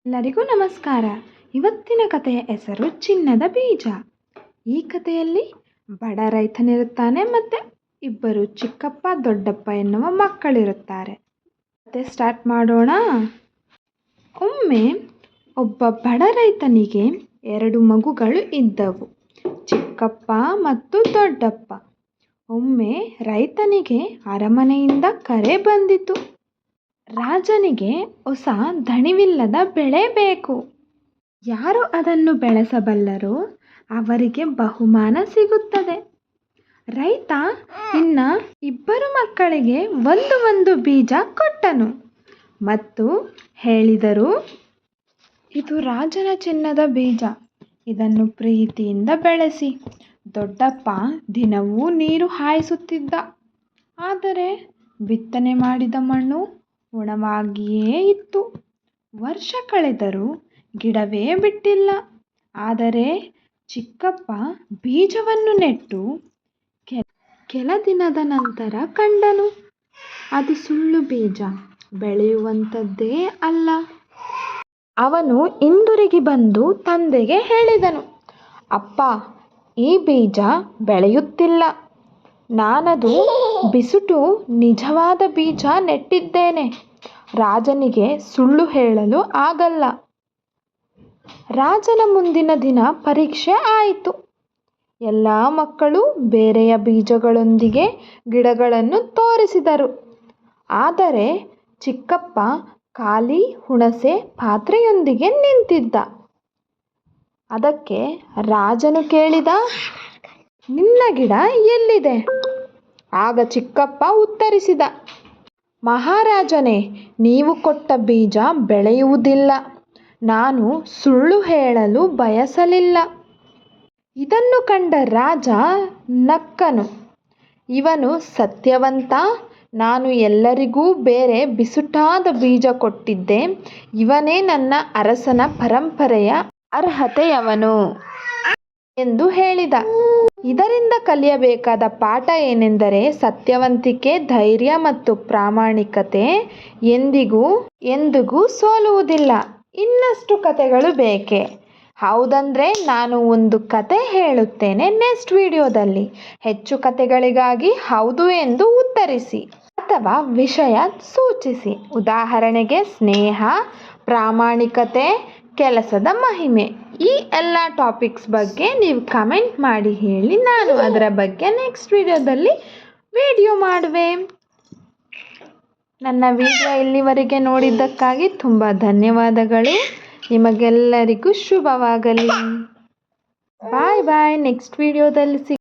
ಎಲ್ಲರಿಗೂ ನಮಸ್ಕಾರ. ಇವತ್ತಿನ ಕಥೆಯ ಹೆಸರು ಚಿನ್ನದ ಬೀಜ. ಈ ಕಥೆಯಲ್ಲಿ ಬಡ ರೈತನಿರುತ್ತಾನೆ ಮತ್ತು ಇಬ್ಬರು ಚಿಕ್ಕಪ್ಪ ದೊಡ್ಡಪ್ಪ ಎನ್ನುವ ಮಕ್ಕಳಿರುತ್ತಾರೆ. ಕತೆ ಸ್ಟಾರ್ಟ್ ಮಾಡೋಣ. ಒಮ್ಮೆ ಒಬ್ಬ ಬಡ ರೈತನಿಗೆ 2 ಮಗುಗಳು ಇದ್ದವು, ಚಿಕ್ಕಪ್ಪ ಮತ್ತು ದೊಡ್ಡಪ್ಪ. ಒಮ್ಮೆ ರೈತನಿಗೆ ಅರಮನೆಯಿಂದ ಕರೆ ಬಂದಿತು. ರಾಜನಿಗೆ ಹೊಸ ದಣಿವಿಲ್ಲದ ಬೆಳೆ ಬೇಕು. ಯಾರು ಅದನ್ನು ಬೆಳೆಸಬಲ್ಲರೋ ಅವರಿಗೆ ಬಹುಮಾನ ಸಿಗುತ್ತದೆ. ರೈತ ಇನ್ನ 2 ಮಕ್ಕಳಿಗೆ ಒಂದು ಬೀಜ ಕೊಟ್ಟನು ಮತ್ತು ಹೇಳಿದರು, ಇದು ರಾಜನ ಚಿನ್ನದ ಬೀಜ. ಇದನ್ನು ಪ್ರೀತಿಯಿಂದ ಬೆಳೆಸಿ. ದೊಡ್ಡಪ್ಪ ದಿನವೂ ನೀರು ಹಾಯಿಸುತ್ತಿದ್ದ. ಆದರೆ ಬಿತ್ತನೆ ಮಾಡಿದ ಮಣ್ಣು ಒಣವಾಗಿಯೇ ಇತ್ತು. ವರ್ಷ ಕಳೆದರೂ ಗಿಡವೇ ಬಿಟ್ಟಿಲ್ಲ. ಆದರೆ ಚಿಕ್ಕಪ್ಪ ಬೀಜವನ್ನು ನೆಟ್ಟು ಕೆಲ ದಿನದ ನಂತರ ಕಂಡನು, ಅದು ಸುಳ್ಳು ಬೀಜ, ಬೆಳೆಯುವಂಥದ್ದೇ ಅಲ್ಲ. ಅವನು ಹಿಂದಿರುಗಿ ಬಂದು ತಂದೆಗೆ ಹೇಳಿದನು, ಅಪ್ಪ, ಈ ಬೀಜ ಬೆಳೆಯುತ್ತಿಲ್ಲ. ನಾನದು ಬಿಸುಟು ನಿಜವಾದ ಬೀಜ ನೆಟ್ಟಿದ್ದೇನೆ. ರಾಜನಿಗೆ ಸುಳ್ಳು ಹೇಳಲು ಆಗಲ್ಲ. ರಾಜನ ಮುಂದಿನ ದಿನ ಪರೀಕ್ಷೆ ಆಯಿತು. ಎಲ್ಲ ಮಕ್ಕಳು ಬೇರೆಯ ಬೀಜಗಳೊಂದಿಗೆ ಗಿಡಗಳನ್ನು ತೋರಿಸಿದರು. ಆದರೆ ಚಿಕ್ಕಪ್ಪ ಖಾಲಿ ಹುಣಸೆ ಪಾತ್ರೆಯೊಂದಿಗೆ ನಿಂತಿದ್ದ. ಅದಕ್ಕೆ ರಾಜನು ಕೇಳಿದ, ನಿನ್ನ ಗಿಡ ಎಲ್ಲಿದೆ? ಆಗ ಚಿಕ್ಕಪ್ಪ ಉತ್ತರಿಸಿದ, ಮಹಾರಾಜನೇ, ನೀವು ಕೊಟ್ಟ ಬೀಜ ಬೆಳೆಯುವುದಿಲ್ಲ. ನಾನು ಸುಳ್ಳು ಹೇಳಲು ಬಯಸಲಿಲ್ಲ. ಇದನ್ನು ಕಂಡ ರಾಜ ನಕ್ಕನು. ಇವನು ಸತ್ಯವಂತ. ನಾನು ಎಲ್ಲರಿಗೂ ಬೇರೆ ಬಿಸುಟಾದ ಬೀಜ ಕೊಟ್ಟಿದ್ದೆ. ಇವನೇ ನನ್ನ ಅರಸನ ಪರಂಪರೆಯ ಅರ್ಹತೆಯವನು ಎಂದು ಹೇಳಿದ. ಇದರಿಂದ ಕಲಿಯಬೇಕಾದ ಪಾಠ ಏನೆಂದರೆ, ಸತ್ಯವಂತಿಕೆ, ಧೈರ್ಯ ಮತ್ತು ಪ್ರಾಮಾಣಿಕತೆ ಎಂದಿಗೂ ಸೋಲುವುದಿಲ್ಲ. ಇನ್ನಷ್ಟು ಕಥೆಗಳು ಬೇಕೇ? ಹೌದಂದ್ರೆ ನಾನು ಒಂದು ಕತೆ ಹೇಳುತ್ತೇನೆ ನೆಕ್ಸ್ಟ್ ವಿಡಿಯೋದಲ್ಲಿ. ಹೆಚ್ಚು ಕಥೆಗಳಿಗಾಗಿ ಹೌದು ಎಂದು ಉತ್ತರಿಸಿ ಅಥವಾ ವಿಷಯ ಸೂಚಿಸಿ. ಉದಾಹರಣೆಗೆ ಸ್ನೇಹ, ಪ್ರಾಮಾಣಿಕತೆ, ಕೆಲಸದ ಮಹಿಮೆ. ಈ ಎಲ್ಲ ಟಾಪಿಕ್ಸ್ ಬಗ್ಗೆ ನೀವು ಕಮೆಂಟ್ ಮಾಡಿ ಹೇಳಿ. ನಾನು ಅದರ ಬಗ್ಗೆ ನೆಕ್ಸ್ಟ್ ವಿಡಿಯೋದಲ್ಲಿ ವಿಡಿಯೋ ಮಾಡುವೆ. ನನ್ನ ವಿಡಿಯೋ ಇಲ್ಲಿವರೆಗೆ ನೋಡಿದ್ದಕ್ಕಾಗಿ ತುಂಬ ಧನ್ಯವಾದಗಳು. ನಿಮಗೆಲ್ಲರಿಗೂ ಶುಭವಾಗಲಿ. ಬಾಯ್ ಬಾಯ್. ನೆಕ್ಸ್ಟ್ ವಿಡಿಯೋದಲ್ಲಿ